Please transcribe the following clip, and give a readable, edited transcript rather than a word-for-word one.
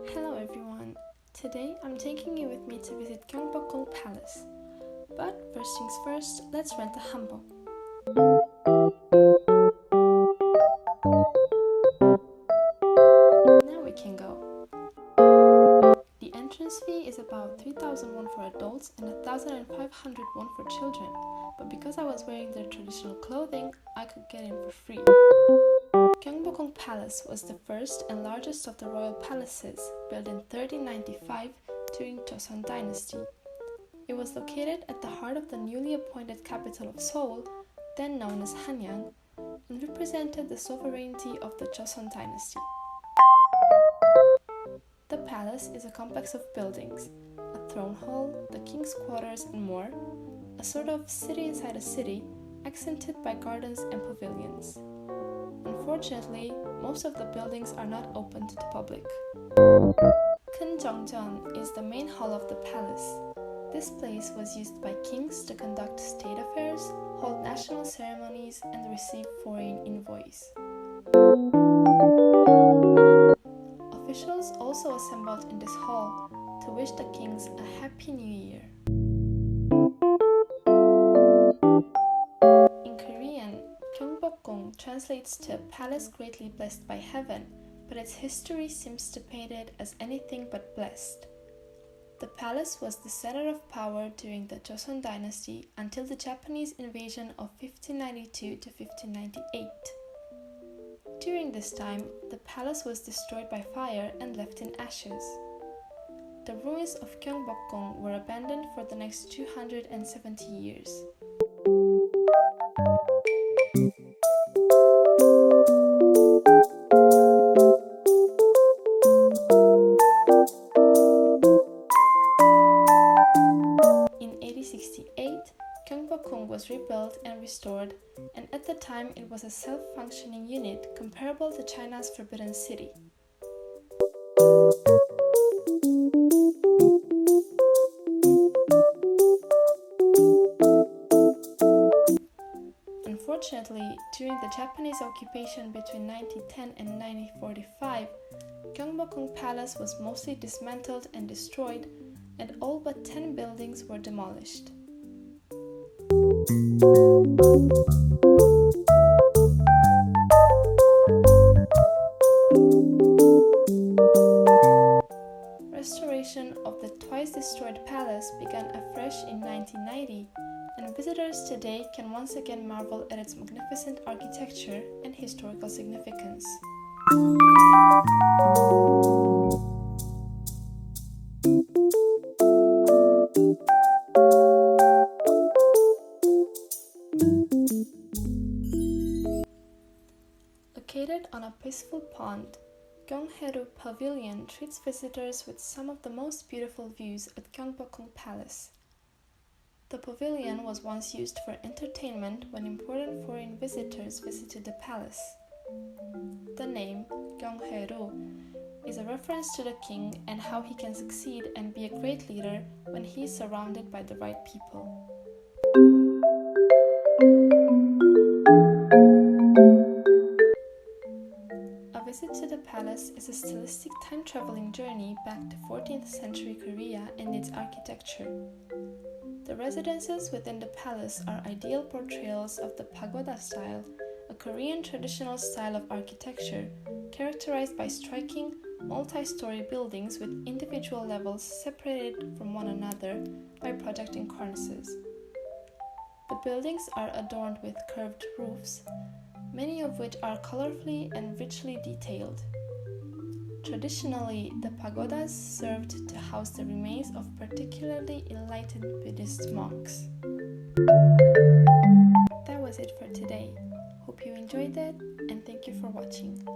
Hello everyone! Today I'm taking you with me to visit Gyeongbokgung Palace. But first things first, let's rent a hanbok. Now we can go. The entrance fee is about 3,000 won for adults and 1,500 won for children, but because I was wearing their traditional clothing, I could get in for free. Gyeongbokgung Palace was the first and largest of the royal palaces, built in 1395 during Joseon Dynasty. It was located at the heart of the newly appointed capital of Seoul, then known as Hanyang, and represented the sovereignty of the Joseon Dynasty. The palace is a complex of buildings, a throne hall, the king's quarters and more, a sort of city inside a city, accented by gardens and pavilions. Unfortunately, most of the buildings are not open to the public. 큰 정전 is the main hall of the palace. This place was used by kings to conduct state affairs, hold national ceremonies, and receive foreign envoys. Officials also assembled in this hall to wish the kings a Happy New Year. In Korean, Gyeongbokgung translates to palace greatly blessed by heaven, but its history seems to paint it as anything but blessed. The palace was the center of power during the Joseon Dynasty until the Japanese invasion of 1592 to 1598. During this time, the palace was destroyed by fire and left in ashes. The ruins of Gyeongbokgung were abandoned for the next 270 years. In 1868, Gyeongbokgung was rebuilt and restored, and at the time it was a self-functioning unit comparable to China's Forbidden City. Unfortunately, during the Japanese occupation between 1910 and 1945, Gyeongbokgung Palace was mostly dismantled and destroyed, and all but 10 buildings were demolished. Restoration of the twice destroyed palace began afresh in 1990, and visitors today can once again marvel at its magnificent architecture and historical significance. Located on a peaceful pond, Gyeonghaeru Pavilion treats visitors with some of the most beautiful views at Gyeongbokgung Palace. The pavilion was once used for entertainment when important foreign visitors visited the palace. The name, Gyeonghaeru, is a reference to the king and how he can succeed and be a great leader when he is surrounded by the right people. A visit to the palace is a stylistic time-traveling journey back to 14th century Korea and its architecture. The residences within the palace are ideal portrayals of the pagoda style, a Korean traditional style of architecture characterized by striking, multi-story buildings with individual levels separated from one another by projecting cornices. The buildings are adorned with curved roofs, many of which are colorfully and richly detailed. Traditionally, the pagodas served to house the remains of particularly enlightened Buddhist monks. That was it for today. Hope you enjoyed it, and thank you for watching.